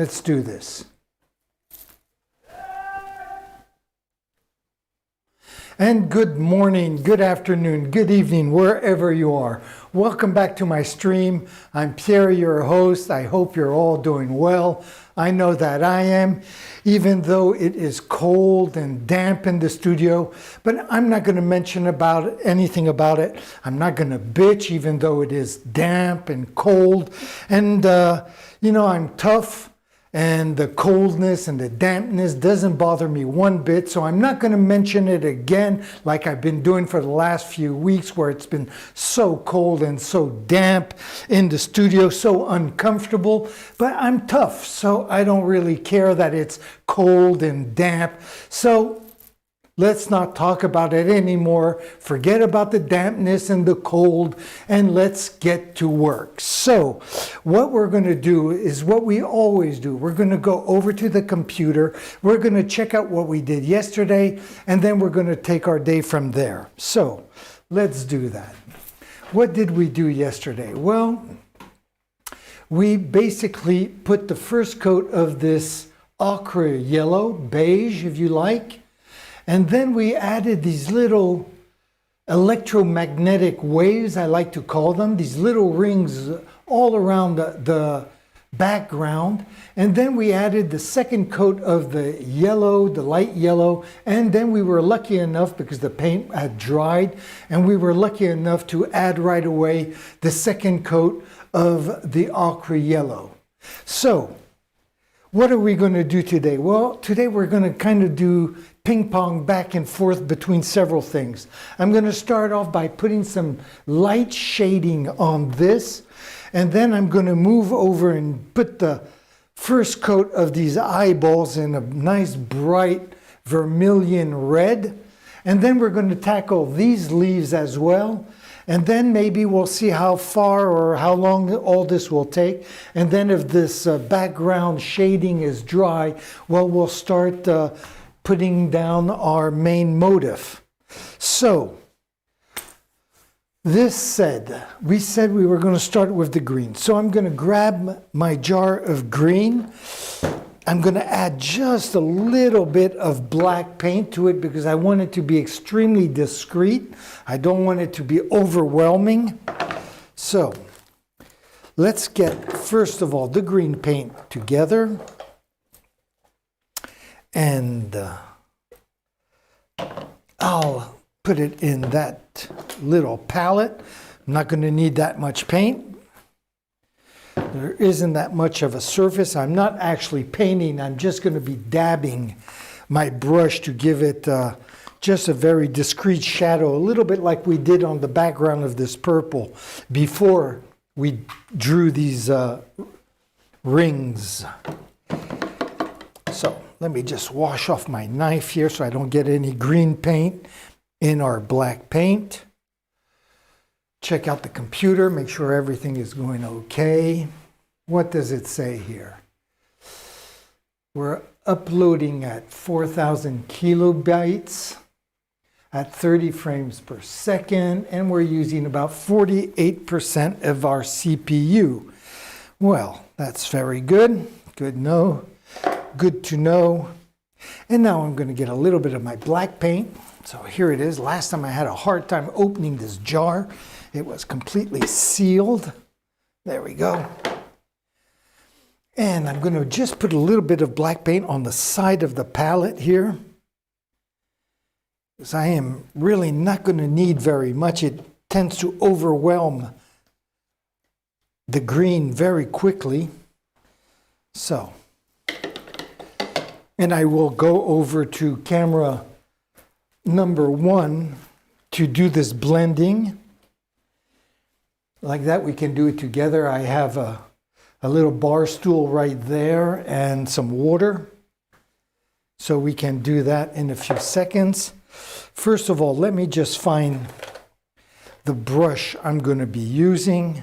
Let's do this. And good morning, good afternoon, good evening, wherever you are. Welcome back to my stream. I'm Pierre, your host. I hope you're all doing well. I know that I am, even though it is cold and damp in the studio. But I'm not going to mention anything about it. I'm not going to bitch, even though it is damp and cold. And, I'm tough. And the coldness and the dampness doesn't bother me one bit, so I'm not going to mention it again like I've been doing for the last few weeks, where it's been so cold and so damp in the studio, so uncomfortable. But I'm tough, so I don't really care that it's cold and damp. So let's not talk about it anymore. Forget about the dampness and the cold, and let's get to work. So what we're going to do is what we always do. We're going to go over to the computer. We're going to check out what we did yesterday, and then we're going to take our day from there. So let's do that. What did we do yesterday? Well, we basically put the first coat of this ochre yellow, beige if you like. And then we added these little electromagnetic waves, I like to call them, these little rings all around the background. And then we added the second coat of the yellow, the light yellow. And then we were lucky enough, because the paint had dried, and we were lucky enough to add right away the second coat of the ochre yellow. So what are we going to do today? Well, today we're going to kind of do ping pong back and forth between several things. I'm going to start off by putting some light shading on this, and then I'm going to move over and put the first coat of these eyeballs in a nice bright vermilion red, and then we're going to tackle these leaves as well. And then maybe we'll see how far or how long all this will take. And then if this background shading is dry, well, we'll start putting down our main motif. So, we said we were going to start with the green. So I'm going to grab my jar of green. I'm going to add just a little bit of black paint to it because I want it to be extremely discreet. I don't want it to be overwhelming. So let's get, first of all, the green paint together. And I'll put it in that little palette. I'm not going to need that much paint. There isn't that much of a surface. I'm not actually painting. I'm just going to be dabbing my brush to give it just a very discreet shadow, a little bit like we did on the background of this purple before we drew these rings. So let me just wash off my knife here so I don't get any green paint in our black paint. Check out the computer, make sure everything is going okay. What does it say here? We're uploading at 4,000 kilobytes at 30 frames per second, and we're using about 48% of our CPU. Well, that's very good. Good to know. And now I'm going to get a little bit of my black paint. So here it is. Last time I had a hard time opening this jar. It was completely sealed. There we go. And I'm going to just put a little bit of black paint on the side of the palette here, because I am really not going to need very much. It tends to overwhelm the green very quickly. So, and I will go over to camera number 1 to do this blending. Like that, we can do it together. I have a little bar stool right there and some water. So we can do that in a few seconds. First of all, let me just find the brush I'm going to be using.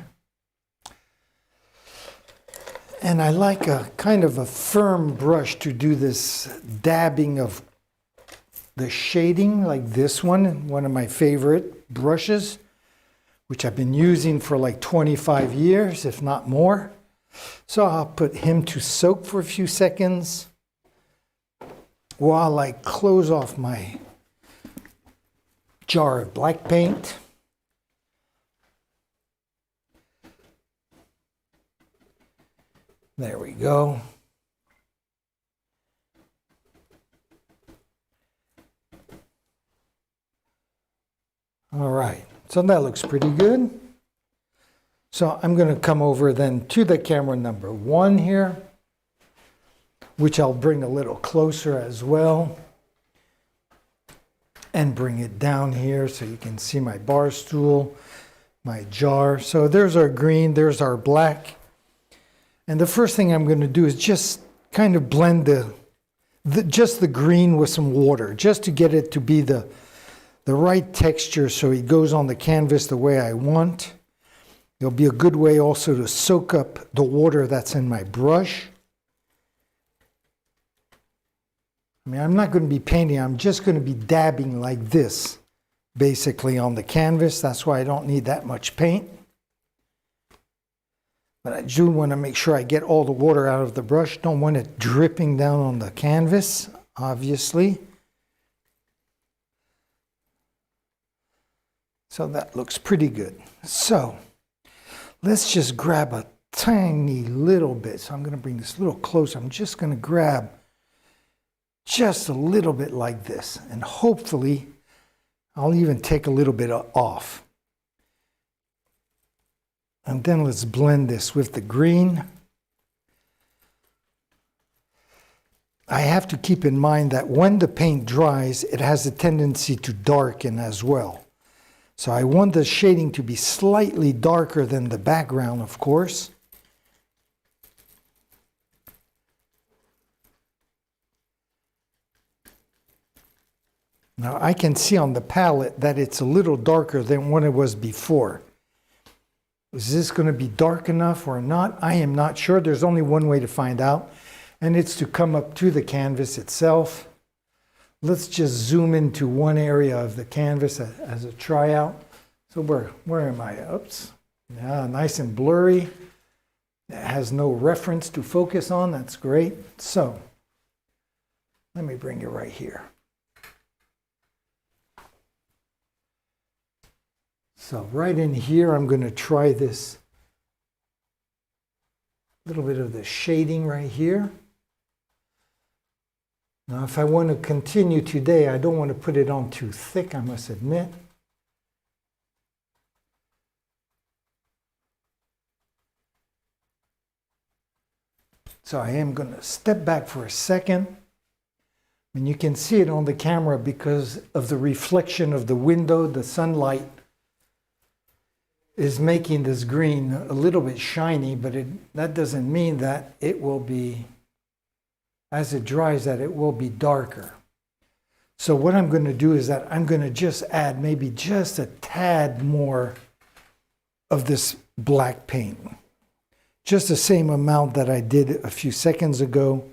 And I like a kind of a firm brush to do this dabbing of the shading, like this one of my favorite brushes, which I've been using for like 25 years, if not more. So I'll put him to soak for a few seconds while I close off my jar of black paint. There we go. All right, so that looks pretty good. So I'm going to come over then to the camera number 1 here, which I'll bring a little closer as well, and bring it down here so you can see my bar stool, my jar. So there's our green, there's our black. And the first thing I'm going to do is just kind of blend just the green with some water, just to get it to be the right texture so it goes on the canvas the way I want. It'll be a good way also to soak up the water that's in my brush. I mean, I'm not going to be painting, I'm just going to be dabbing like this, basically on the canvas. That's why I don't need that much paint. But I do want to make sure I get all the water out of the brush. Don't want it dripping down on the canvas, obviously. So that looks pretty good. So let's just grab a tiny little bit. So I'm going to bring this a little closer. I'm just going to grab just a little bit like this. And hopefully I'll even take a little bit off. And then let's blend this with the green. I have to keep in mind that when the paint dries, it has a tendency to darken as well. So I want the shading to be slightly darker than the background, of course. Now I can see on the palette that it's a little darker than what it was before. Is this going to be dark enough or not? I am not sure. There's only one way to find out, and it's to come up to the canvas itself. Let's just zoom into one area of the canvas as a tryout. So where am I? Oops. Yeah, nice and blurry. It has no reference to focus on. That's great. So let me bring it right here. So right in here, I'm going to try this little bit of the shading right here. Now, if I want to continue today, I don't want to put it on too thick, I must admit. So I am going to step back for a second. And you can see it on the camera because of the reflection of the window. The sunlight is making this green a little bit shiny, but that doesn't mean that it will be, as it dries, that it will be darker. So what I'm going to do is that I'm going to just add maybe just a tad more of this black paint. Just the same amount that I did a few seconds ago,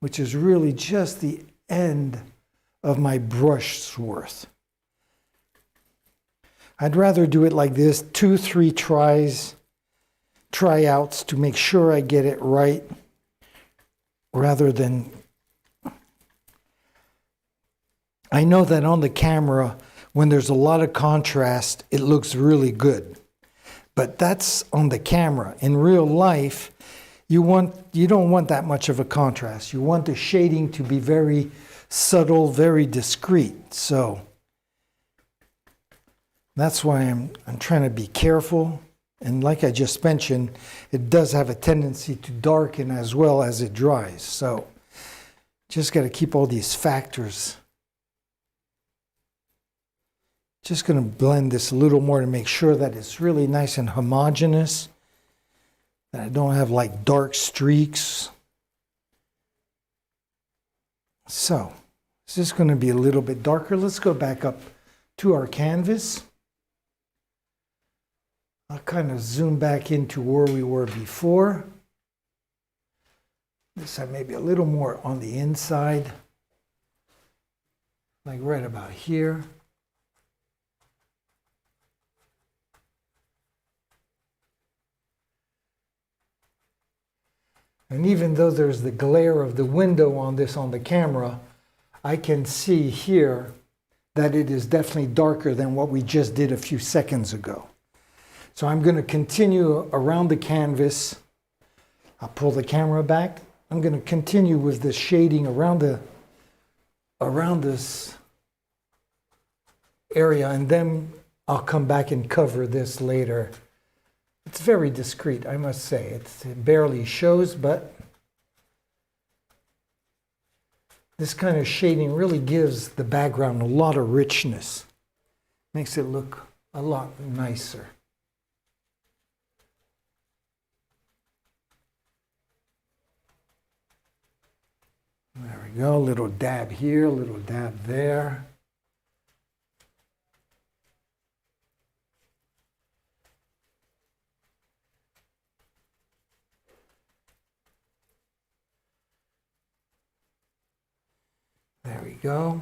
which is really just the end of my brush's worth. I'd rather do it like this, 2-3 tryouts to make sure I get it right, rather than... I know that on the camera, when there's a lot of contrast, it looks really good. But that's on the camera. In real life, you don't want that much of a contrast. You want the shading to be very subtle, very discreet. So that's why I'm trying to be careful. And like I just mentioned, it does have a tendency to darken as well as it dries. So just got to keep all these factors. Just going to blend this a little more to make sure that it's really nice and homogeneous, that I don't have like dark streaks. So it's just going to be a little bit darker. Let's go back up to our canvas. I'll kind of zoom back into where we were before. This time maybe a little more on the inside, like right about here. And even though there's the glare of the window on this on the camera, I can see here that it is definitely darker than what we just did a few seconds ago. So I'm going to continue around the canvas. I'll pull the camera back. I'm going to continue with the shading around this area, and then I'll come back and cover this later. It's very discreet, I must say. It barely shows, but this kind of shading really gives the background a lot of richness. Makes it look a lot nicer. There we go, a little dab here, a little dab there. There we go.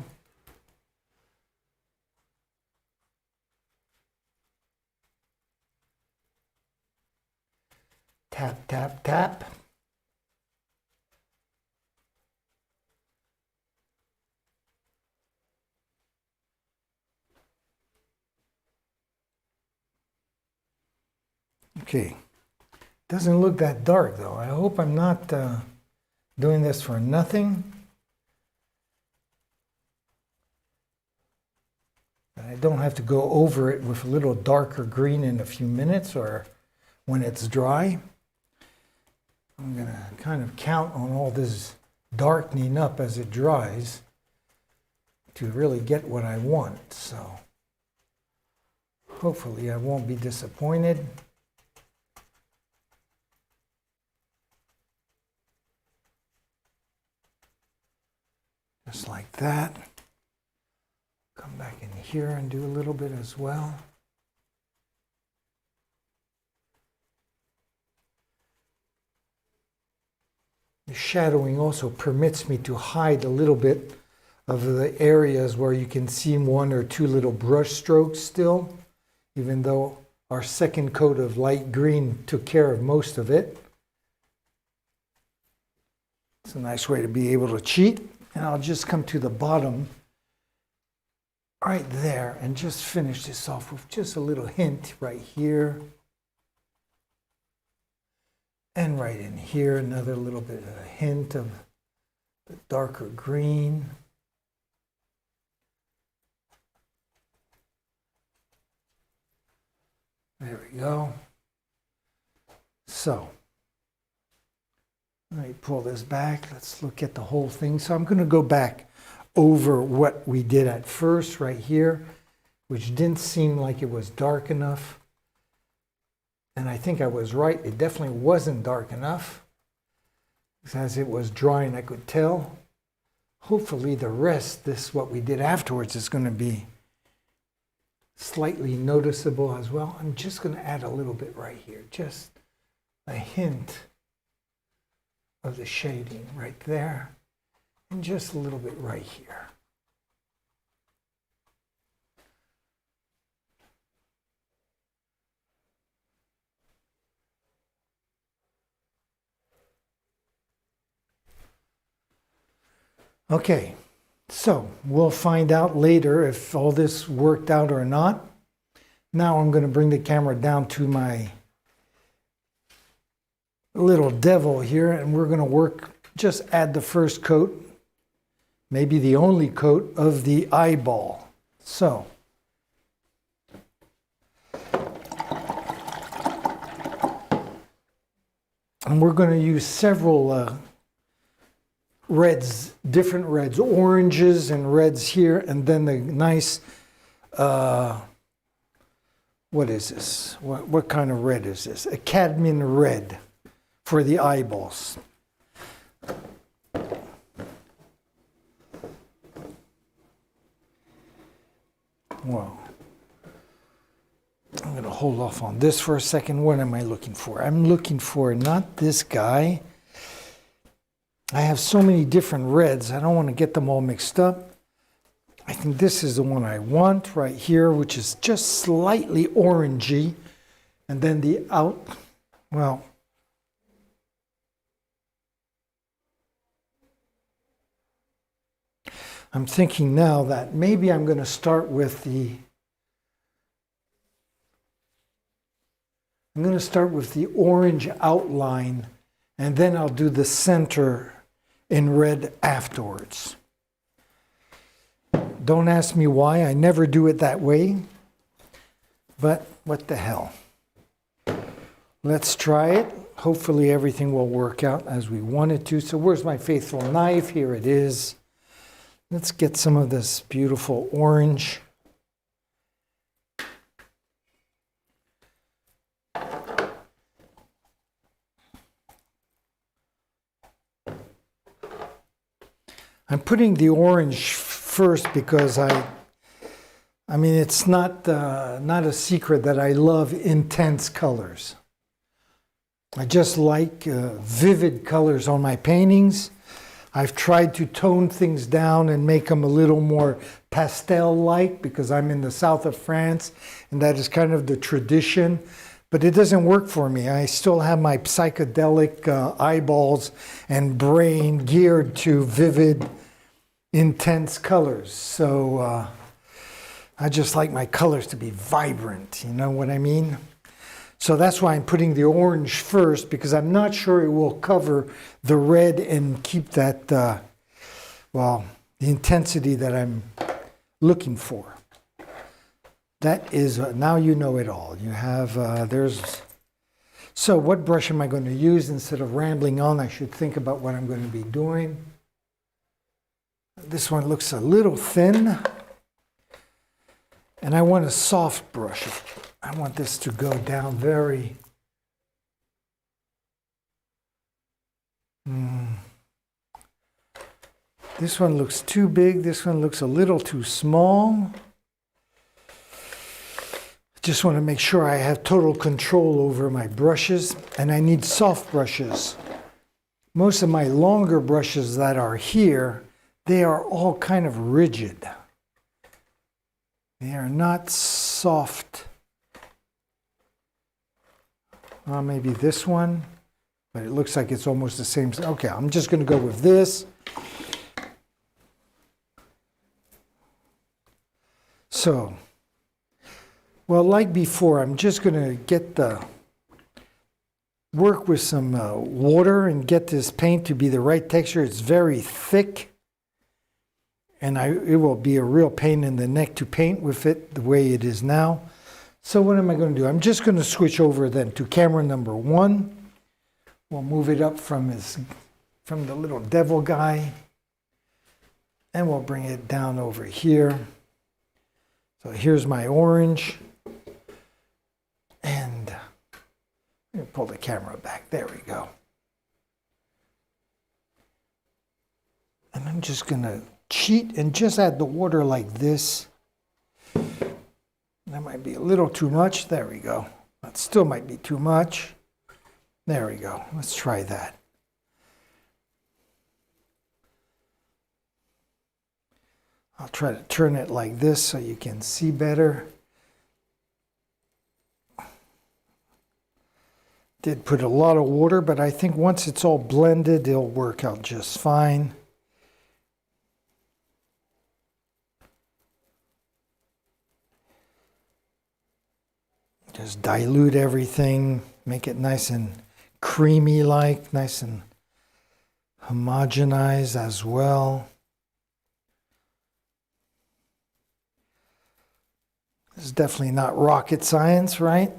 Tap, tap, tap. Okay, doesn't look that dark though. I hope I'm not doing this for nothing. I don't have to go over it with a little darker green in a few minutes or when it's dry. I'm going to kind of count on all this darkening up as it dries to really get what I want. So hopefully I won't be disappointed. Just like that. Come back in here and do a little bit as well. The shadowing also permits me to hide a little bit of the areas where you can see one or two little brush strokes still, even though our second coat of light green took care of most of it. It's a nice way to be able to cheat. And I'll just come to the bottom right there and just finish this off with just a little hint right here. And right in here, another little bit of a hint of the darker green. There we go. So, let me pull this back. Let's look at the whole thing. So I'm going to go back over what we did at first right here, which didn't seem like it was dark enough. And I think I was right. It definitely wasn't dark enough. As it was drying, I could tell. Hopefully the rest, this what we did afterwards, is going to be slightly noticeable as well. I'm just going to add a little bit right here. Just a hint of the shading right there, and just a little bit right here. Okay, so we'll find out later if all this worked out or not. Now I'm going to bring the camera down to my little devil here, and we're going to work, just add the first coat, maybe the only coat of the eyeball. So and we're going to use several reds, different reds, oranges and reds here, and then the nice what is this? What kind of red is this? A cadmium red for the eyeballs. Well, I'm going to hold off on this for a second. What am I looking for? I'm looking for not this guy. I have so many different reds. I don't want to get them all mixed up. I think this is the one I want right here, which is just slightly orangey. And then the well, I'm thinking now that maybe I'm going to start with the orange outline, and then I'll do the center in red afterwards. Don't ask me why, I never do it that way, but what the hell. Let's try it. Hopefully everything will work out as we want it to. So where's my faithful knife? Here it is. Let's get some of this beautiful orange. I'm putting the orange first because I mean, it's not a secret that I love intense colors. I just like vivid colors on my paintings. I've tried to tone things down and make them a little more pastel-like because I'm in the south of France and that is kind of the tradition. But it doesn't work for me. I still have my psychedelic eyeballs and brain geared to vivid, intense colors. So I just like my colors to be vibrant, you know what I mean? So that's why I'm putting the orange first, because I'm not sure it will cover the red and keep that, well, the intensity that I'm looking for. That is, now you know it all. You have, so what brush am I going to use? Instead of rambling on, I should think about what I'm going to be doing. This one looks a little thin. And I want a soft brush. I want this to go down very... This one looks too big. This one looks a little too small. Just want to make sure I have total control over my brushes. And I need soft brushes. Most of my longer brushes that are here, they are all kind of rigid. They are not soft. Well, maybe this one, but it looks like it's almost the same. Okay, I'm just going to go with this. So, well, like before, I'm just going to work with some water and get this paint to be the right texture. It's very thick. And it will be a real pain in the neck to paint with it the way it is now. So what am I going to do? I'm just going to switch over then to camera number 1. We'll move it up from the little devil guy. And we'll bring it down over here. So here's my orange. And let me pull the camera back. There we go. And I'm just going to cheat and just add the water like this. That might be a little too much. There we go. That still might be too much. There we go. Let's try that. I'll try to turn it like this so you can see better. Did put a lot of water, but I think once it's all blended, it'll work out just fine. Just dilute everything, make it nice and creamy-like, nice and homogenized as well. This is definitely not rocket science, right?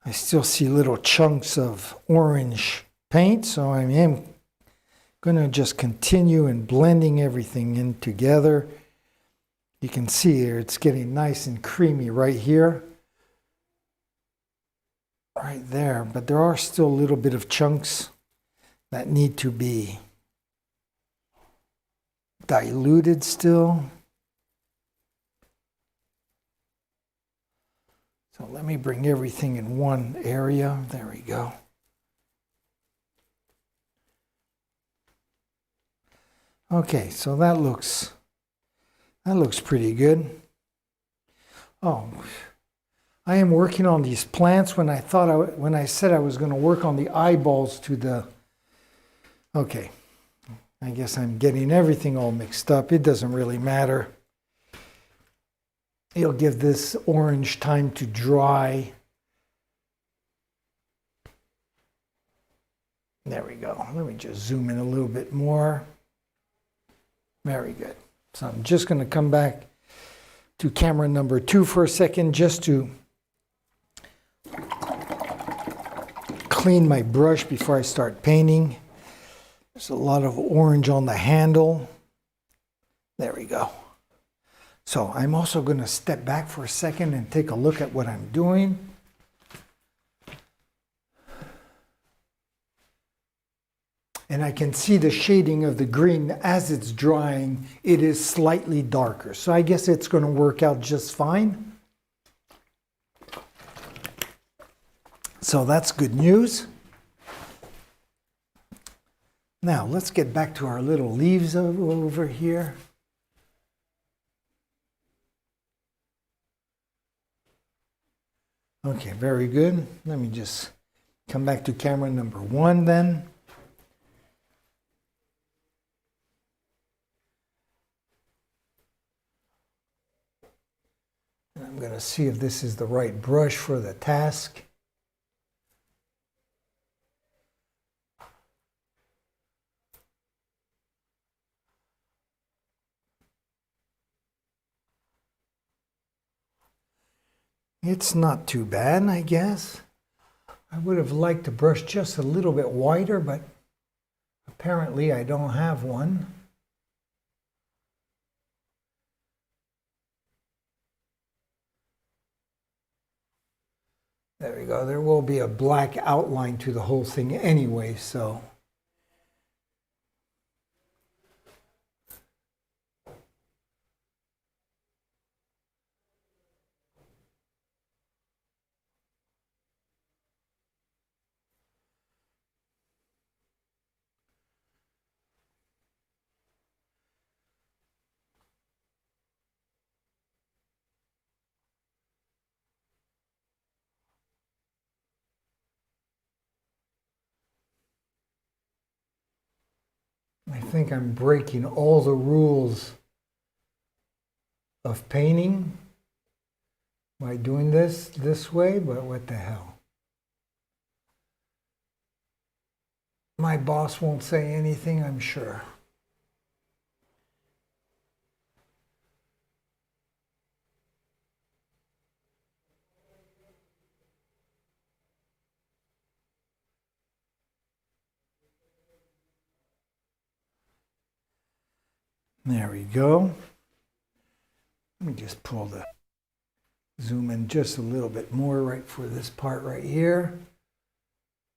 I still see little chunks of orange paint, so I am going to just continue and blending everything in together. You can see here it's getting nice and creamy right here, right there, but there are still a little bit of chunks that need to be diluted still. So let me bring everything in one area. There we go. Okay, so that looks pretty good. Oh, I am working on these plants when I said I was going to work on the eyeballs to the. Okay, I guess I'm getting everything all mixed up. It doesn't really matter. It'll give this orange time to dry. There we go. Let me just zoom in a little bit more. Very good. So I'm just going to come back to camera number 2 for a second just to clean my brush before I start painting. There's a lot of orange on the handle. There we go. So I'm also going to step back for a second and take a look at what I'm doing. And I can see the shading of the green as it's drying. It is slightly darker. So I guess it's going to work out just fine. So that's good news. Now let's get back to our little leaves over here. Okay, very good. Let me just come back to camera number 1 then. And I'm going to see if this is the right brush for the task. It's not too bad, I guess. I would have liked to brush just a little bit wider, but apparently I don't have one. There we go. There will be a black outline to the whole thing anyway, so. I think I'm breaking all the rules of painting by doing this way, but what the hell. My boss won't say anything, I'm sure. There we go. Let me just pull the zoom in just a little bit more right for this part right here.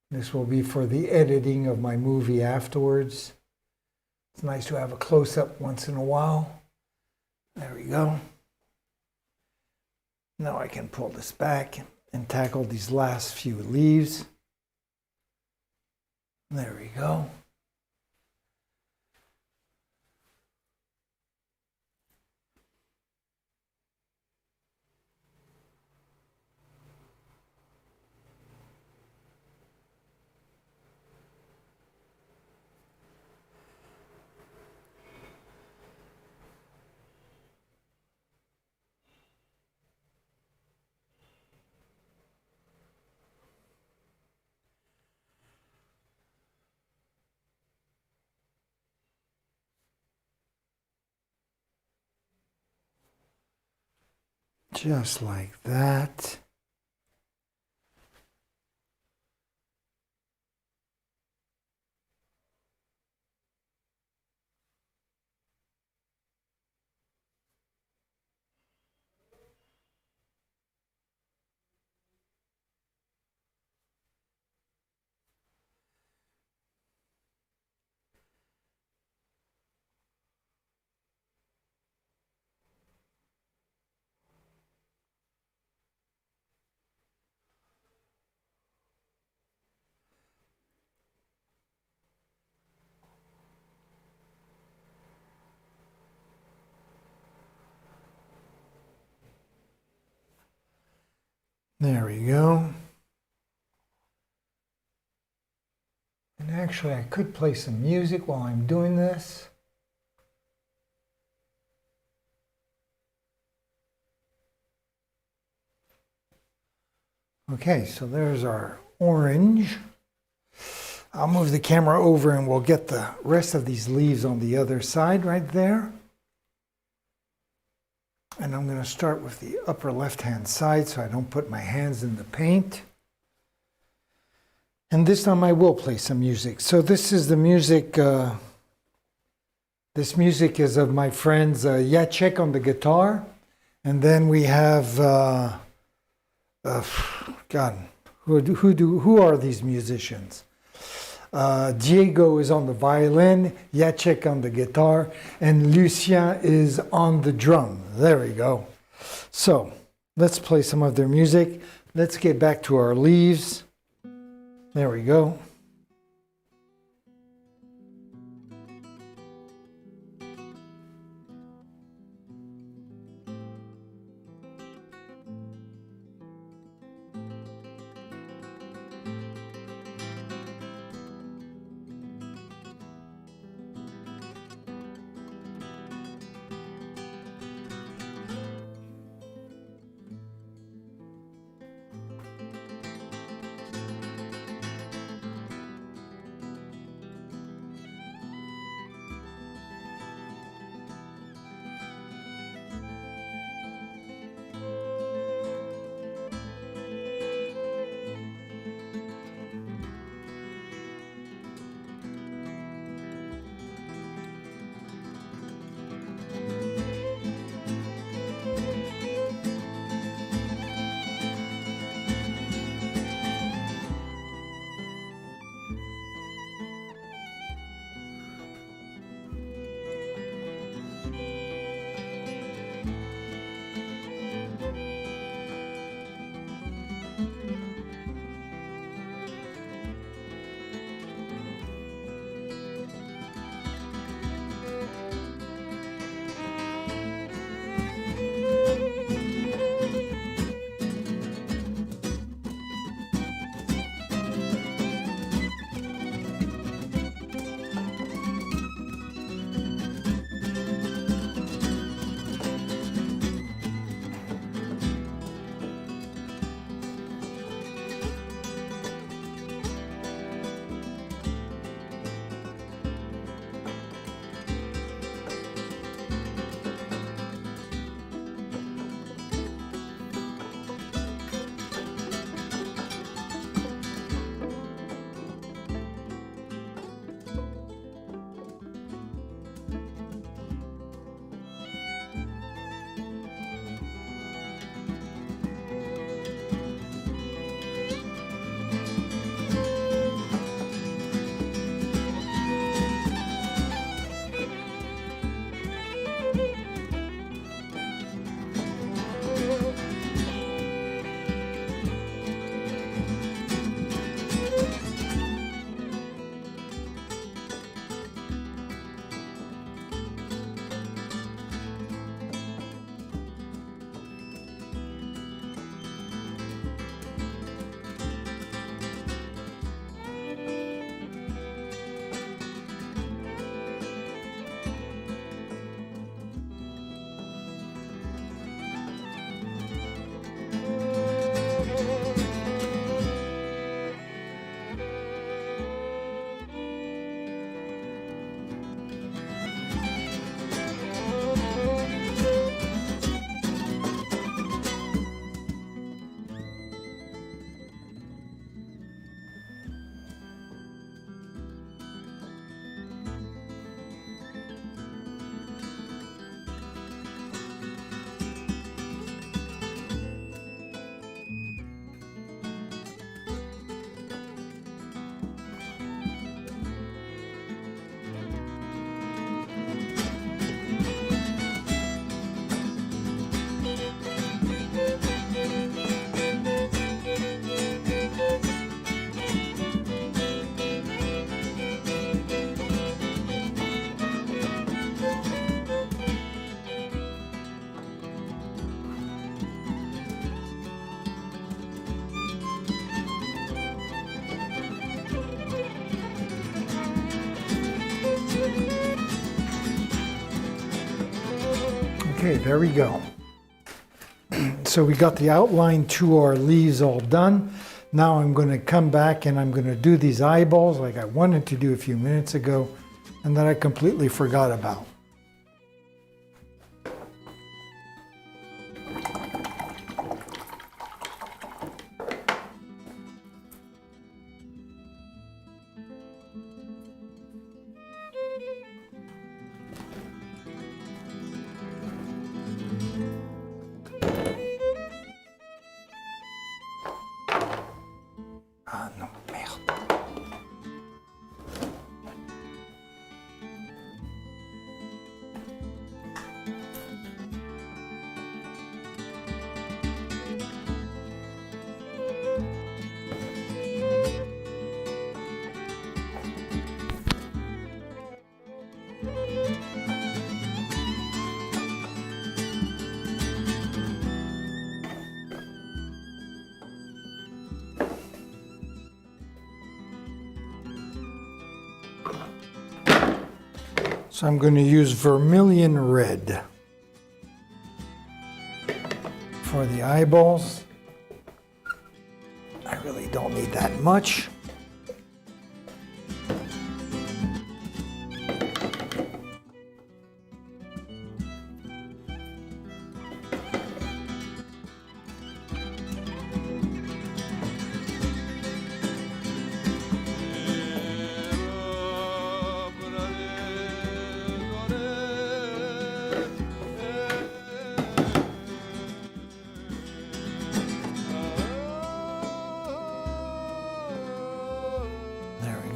This will be for the editing of my movie afterwards. It's nice to have a close-up once in a while. There we go. Now I can pull this back and tackle these last few leaves. There we go. Just like that. There we go. And actually, I could play some music while I'm doing this. Okay, so there's our orange. I'll move the camera over and we'll get the rest of these leaves on the other side right there. And I'm going to start with the upper left-hand side so I don't put my hands in the paint. And this time I will play some music. So this is the music, this music is of my friends Jacek on the guitar. And then we have, God, who are these musicians? Diego is on the violin, Jacek on the guitar, and Lucien is on the drum. There we go. So let's play some of their music. Let's get back to our leaves. There we go. Okay, there we go. So we got the outline to our leaves all done. Now I'm going to come back and I'm going to do these eyeballs like I wanted to do a few minutes ago and that I completely forgot about. Ah non, merde. So I'm going to use vermilion red for the eyeballs. I really don't need that much.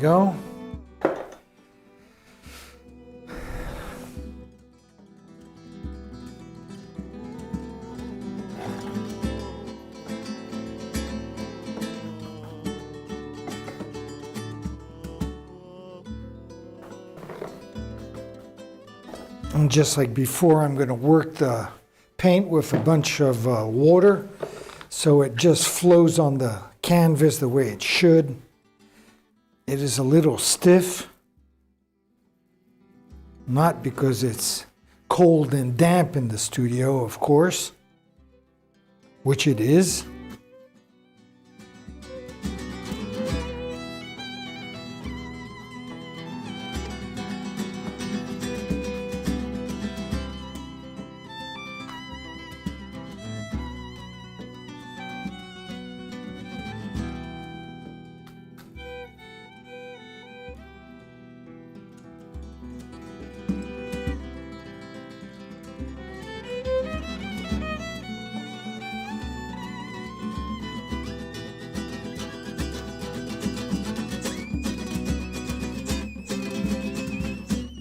Go. And just like before, I'm going to work the paint with a bunch of water so it just flows on the canvas the way it should. It is a little stiff, not because it's cold and damp in the studio, of course, which it is.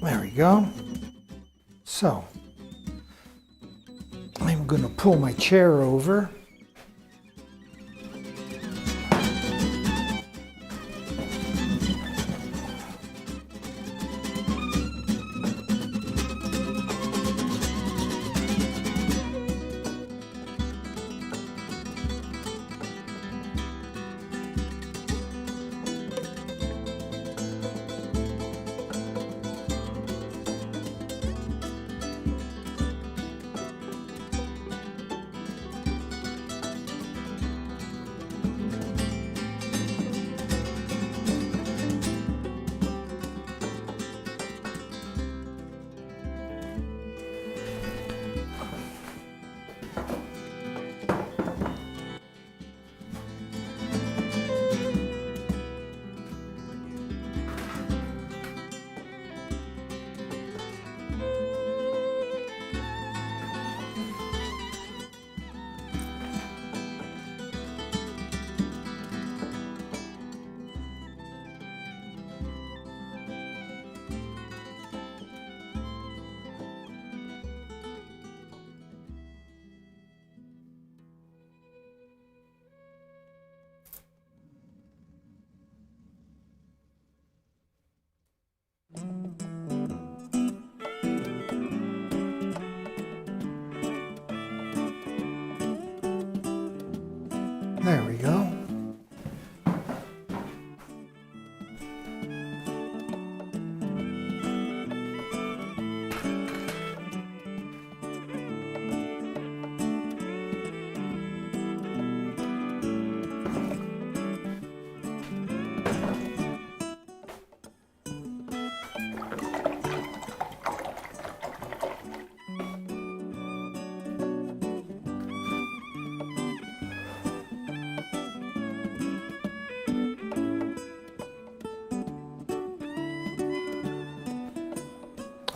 There we go. So, I'm going to pull my chair over.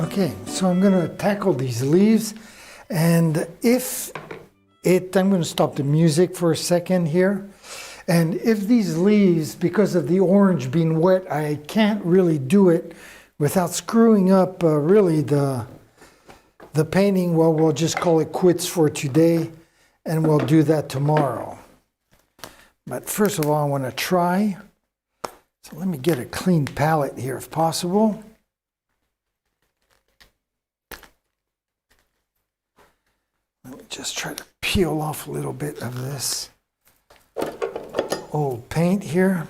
Okay, so I'm going to tackle these leaves, and I'm going to stop the music for a second here. And if these leaves, because of the orange being wet, I can't really do it without screwing up really the painting, well, we'll just call it quits for today, and we'll do that tomorrow. But first of all, I want to try. So let me get a clean palette here if possible. Let me just try to peel off a little bit of this old paint here.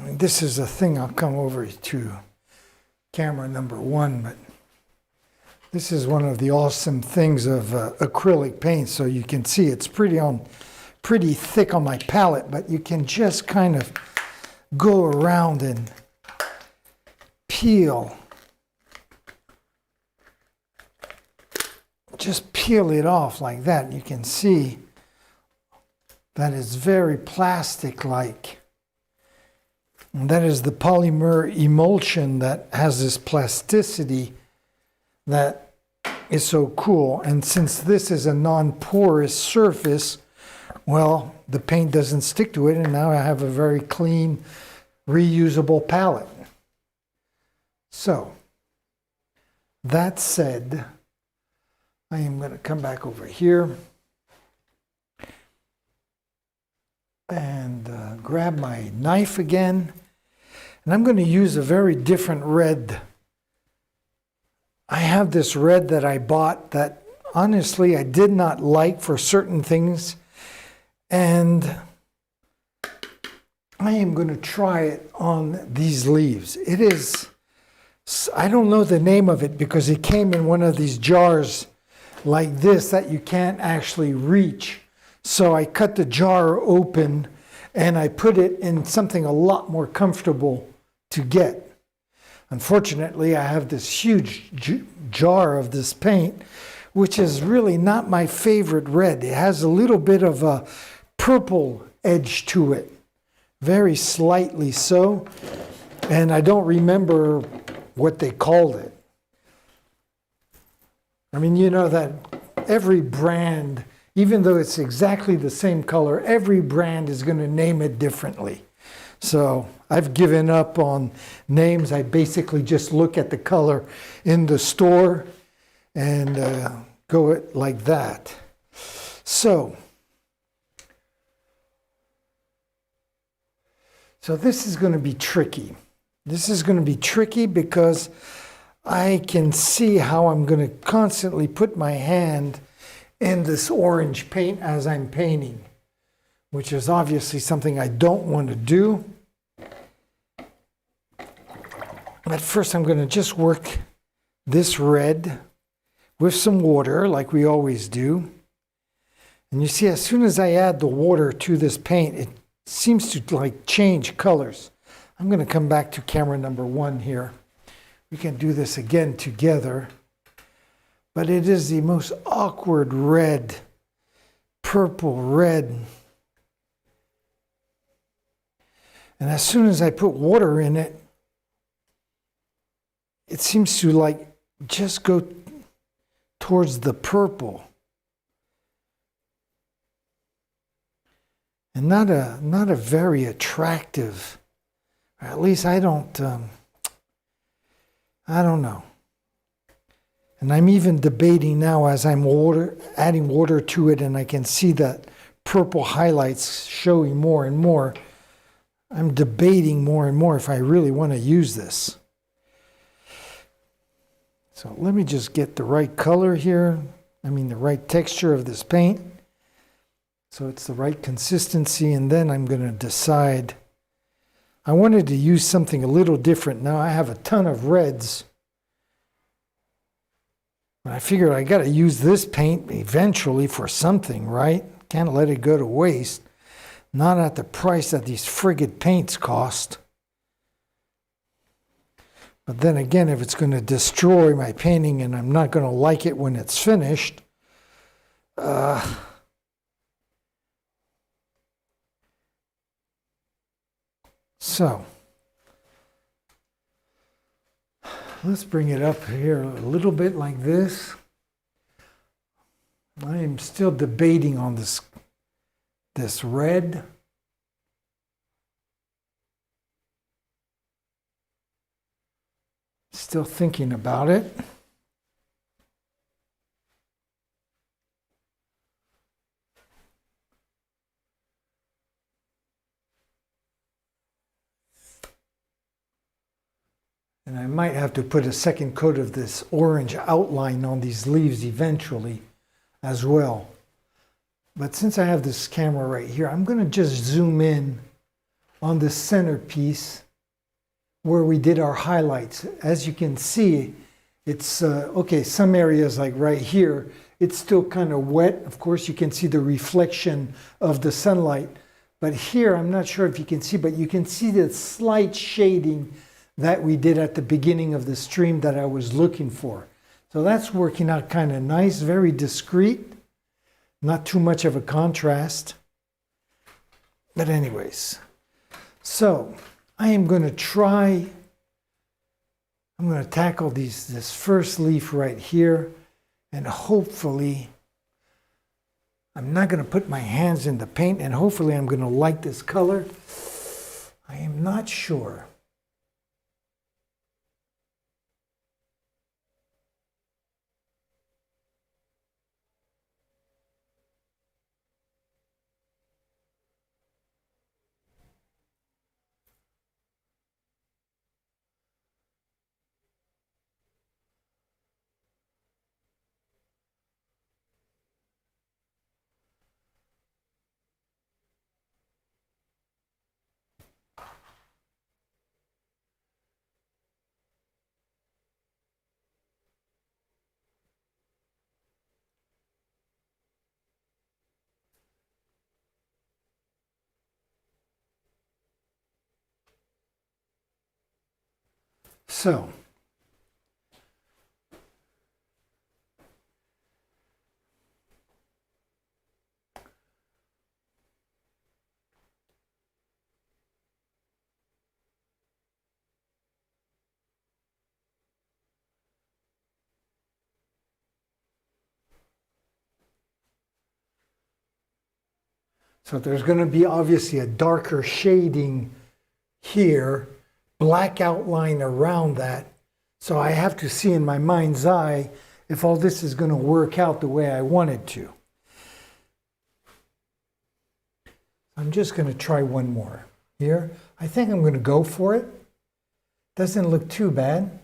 This is a thing I'll come over to camera number 1, but this is one of the awesome things of acrylic paint. So you can see it's pretty thick on my palette, but you can just kind of go around and peel. Just peel it off like that. You can see that it's very plastic-like. And that is the polymer emulsion that has this plasticity that is so cool. And since this is a non-porous surface, well, the paint doesn't stick to it, and now I have a very clean, reusable palette. So, that said, I am going to come back over here and grab my knife again. And I'm going to use a very different red. I have this red that I bought that honestly I did not like for certain things. And I am going to try it on these leaves. It is, I don't know the name of it because it came in one of these jars like this that you can't actually reach. So I cut the jar open and I put it in something a lot more comfortable to get. Unfortunately, I have this huge jar of this paint, which is really not my favorite red. It has a little bit of a purple edge to it, very slightly so, and I don't remember what they called it. I mean, you know that every brand, even though it's exactly the same color, every brand is going to name it differently. So I've given up on names. I basically just look at the color in the store and go it like that. So this is going to be tricky. This is going to be tricky because I can see how I'm going to constantly put my hand in this orange paint as I'm painting, which is obviously something I don't want to do. But first I'm going to just work this red with some water like we always do. And you see, as soon as I add the water to this paint, it seems to like change colors. I'm going to come back to camera number 1 here. We can do this again together. But it is the most awkward red, purple red. And as soon as I put water in it, it seems to like just go towards the purple. And not a very attractive, or at least I don't know. And I'm even debating now as I'm adding water to it, and I can see that purple highlights showing more and more. I'm debating more and more if I really want to use this. So let me just get the right color here. I mean the right texture of this paint. So it's the right consistency, and then I'm going to decide. I wanted to use something a little different. Now I have a ton of reds. But I figured I got to use this paint eventually for something, right? Can't let it go to waste. Not at the price that these friggin' paints cost. But then again, if it's going to destroy my painting and I'm not going to like it when it's finished, So let's bring it up here a little bit like this. I am still debating on this red. Still thinking about it. And I might have to put a second coat of this orange outline on these leaves eventually as well. But since I have this camera right here, I'm going to just zoom in on the centerpiece where we did our highlights. As you can see, it's, okay, some areas like right here, it's still kind of wet. Of course, you can see the reflection of the sunlight. But here, I'm not sure if you can see, but you can see the slight shading that we did at the beginning of the stream that I was looking for. So that's working out kind of nice, very discreet, not too much of a contrast. But anyways, so I am going to try, I'm going to tackle this first leaf right here, and hopefully I'm not going to put my hands in the paint, and hopefully I'm going to like this color. I am not sure. So there's going to be obviously a darker shading here, black outline around that. So I have to see in my mind's eye if all this is going to work out the way I want it to. I'm just going to try one more here. I think I'm going to go for it. Doesn't look too bad.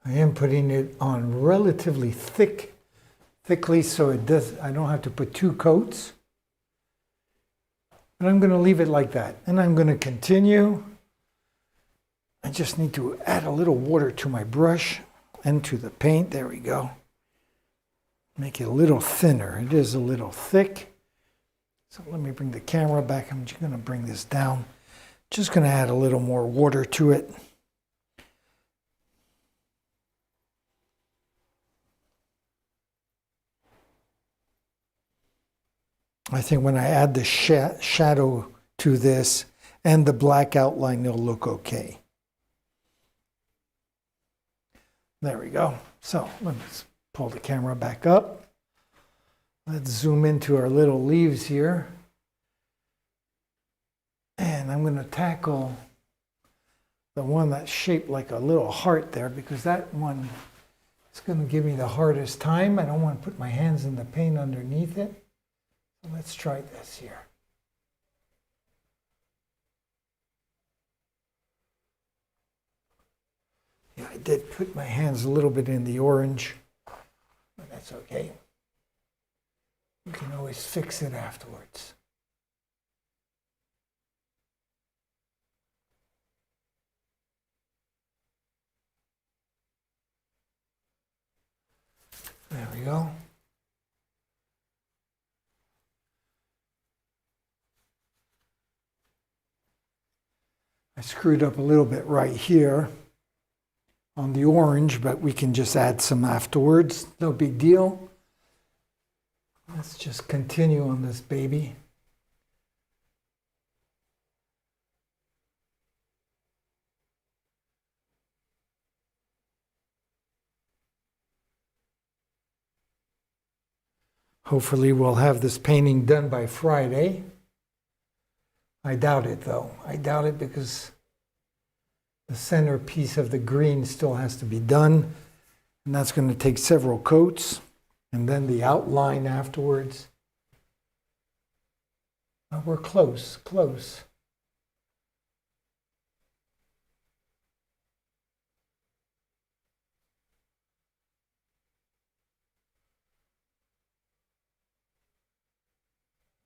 I am putting it on relatively thickly so I don't have to put two coats. But I'm going to leave it like that. And I'm going to continue. I just need to add a little water to my brush and to the paint. There we go. Make it a little thinner. It is a little thick. So let me bring the camera back. I'm just going to bring this down. Just going to add a little more water to it. I think when I add the shadow to this and the black outline, it'll look okay. There we go. So let's pull the camera back up. Let's zoom into our little leaves here. And I'm going to tackle the one that's shaped like a little heart there, because that one is going to give me the hardest time. I don't want to put my hands in the paint underneath it. Let's try this here. Yeah, I did put my hands a little bit in the orange, but that's okay. You can always fix it afterwards. There we go. I screwed up a little bit right here on the orange, but we can just add some afterwards. No big deal. Let's just continue on this baby. Hopefully we'll have this painting done by Friday. I doubt it though. I doubt it because the center piece of the green still has to be done, and that's going to take several coats, and then the outline afterwards. We're close, close.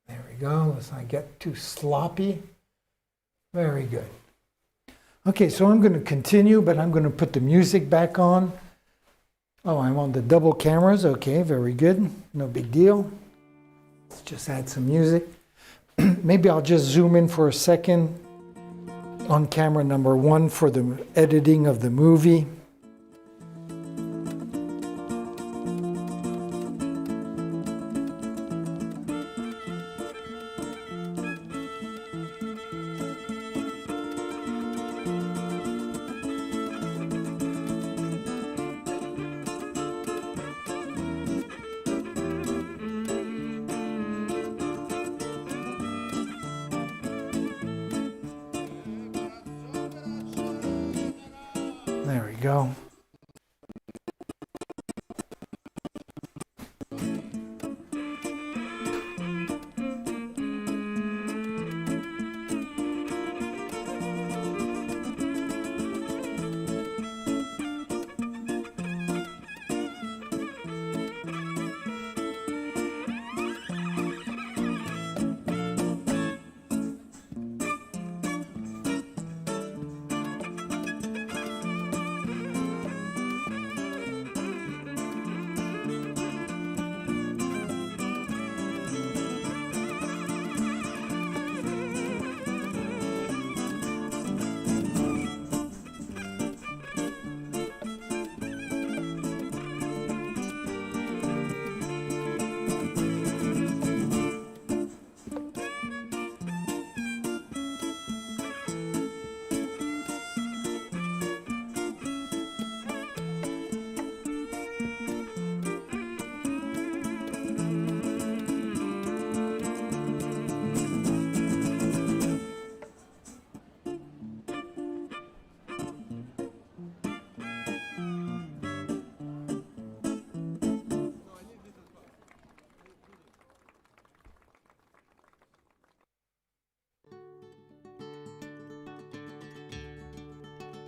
There we go. Let's not get too sloppy. Very good. Okay, so I'm going to continue, but I'm going to put the music back on. Oh, I'm on the double cameras. Okay, very good. No big deal. Let's just add some music. Maybe I'll just zoom in for a second on camera number 1 for the editing of the movie. There we go.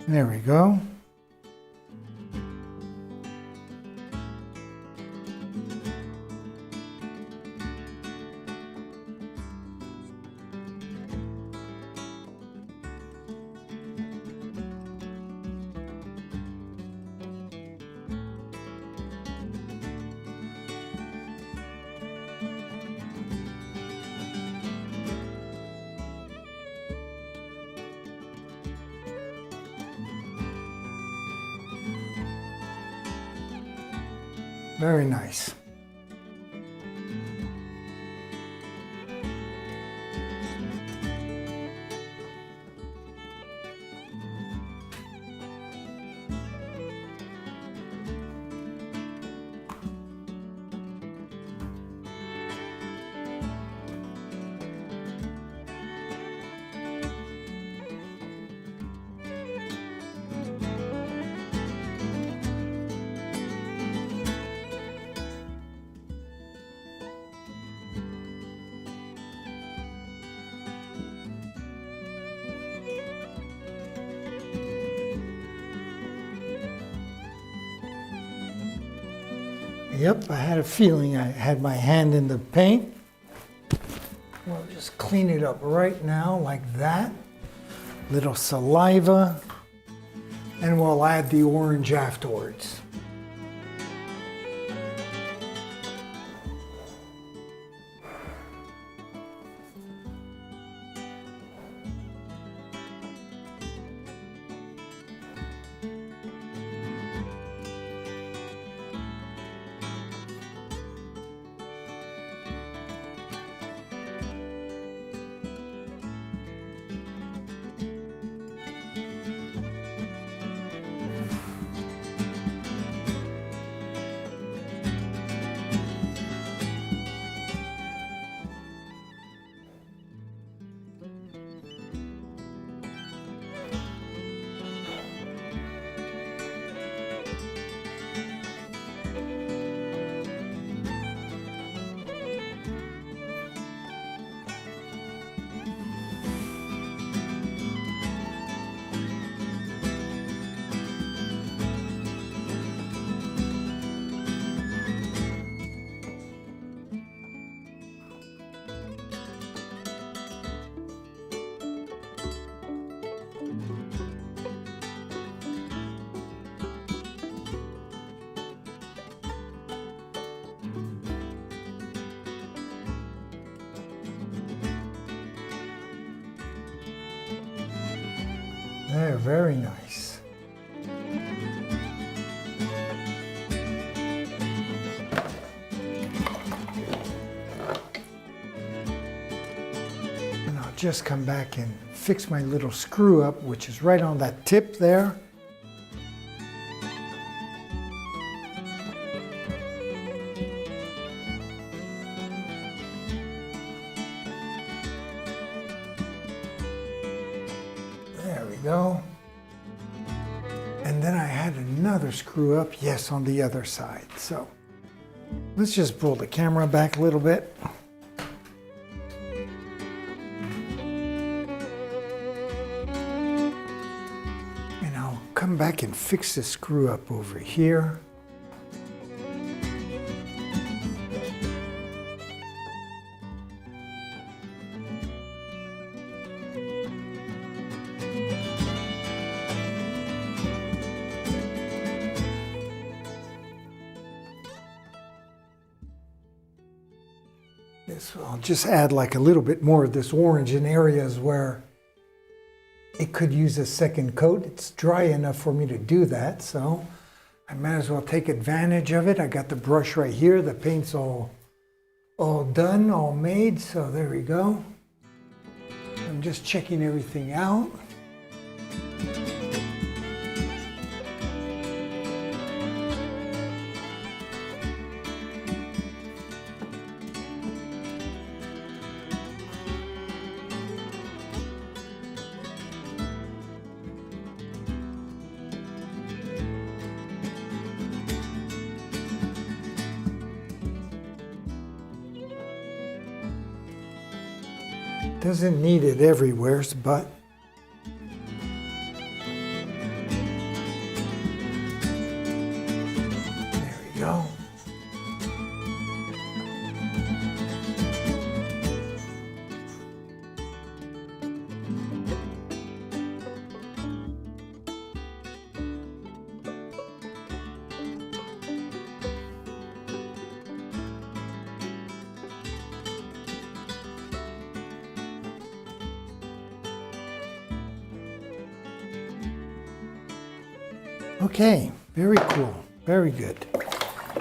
There we go. Very nice. Yep, I had a feeling I had my hand in the paint. We'll just clean it up right now like that. Little saliva. And we'll add the orange afterwards. There, very nice. And I'll just come back and fix my little screw up, which is right on that tip there. There we go. And then I had another screw up, yes, on the other side. So let's just pull the camera back a little bit. And I'll come back and fix the screw up over here. I'll just add like a little bit more of this orange in areas where it could use a second coat. It's dry enough for me to do that, so I might as well take advantage of it. I got the brush right here. The paint's all done, all made, so there we go. I'm just checking everything out. Doesn't need it everywhere, but there we go. Okay, very cool, very good.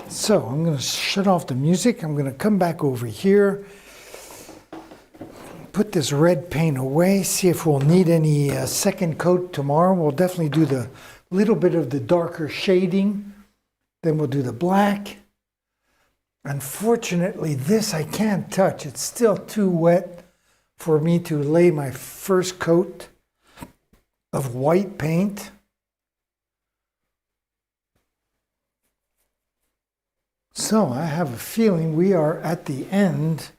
So I'm going to shut off the music. I'm going to come back over here, put this red paint away, see if we'll need any second coat tomorrow. We'll definitely do the little bit of the darker shading, then we'll do the black. Unfortunately, this I can't touch. It's still too wet for me to lay my first coat of white paint. So I have a feeling we are at the end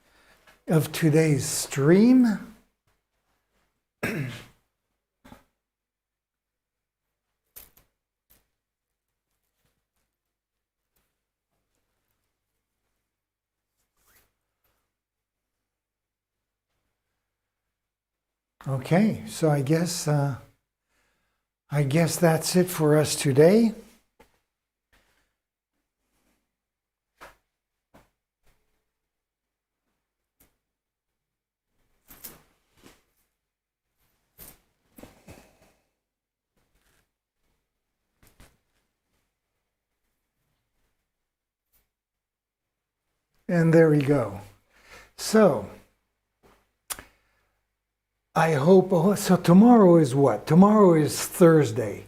of today's stream. Okay, so I guess that's it for us today. And there we go. So I hope, so tomorrow is what? Tomorrow is Thursday.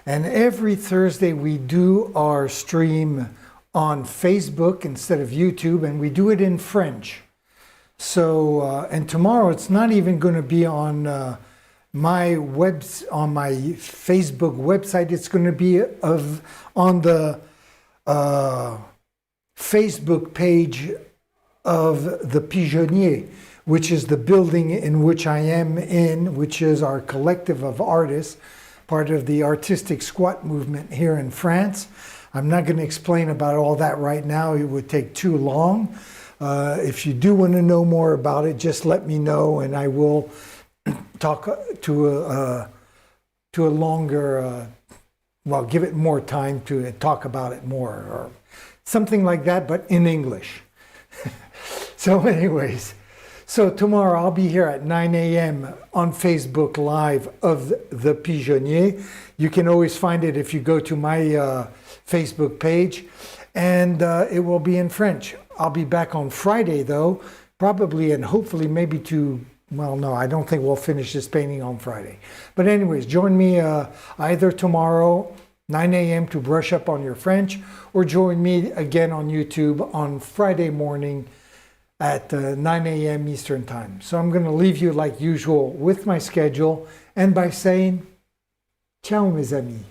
And every Thursday we do our stream on Facebook instead of YouTube, and we do it in French. So, and tomorrow it's not even going to be on my Facebook website. It's going to be on the Facebook page of the Pigeonnier, which is the building in which I am in, which is our collective of artists, part of the artistic squat movement here in France. I'm not going to explain about all that right now. It would take too long. If you do want to know more about it, just let me know, and I will talk to a longer, well, give it more time to talk about it more, or something like that, but in English. So anyways, So tomorrow I'll be here at 9 a.m. on Facebook Live of the Pigeonnier. You can always find it if you go to my Facebook page, and it will be in French. I'll be back on Friday though, probably, and hopefully maybe well, no, I don't think we'll finish this painting on Friday. But anyways, join me either tomorrow, 9 a.m. to brush up on your French, or join me again on YouTube on Friday morning at 9 a.m. Eastern Time. So I'm going to leave you like usual with my schedule and by saying, ciao mes amis.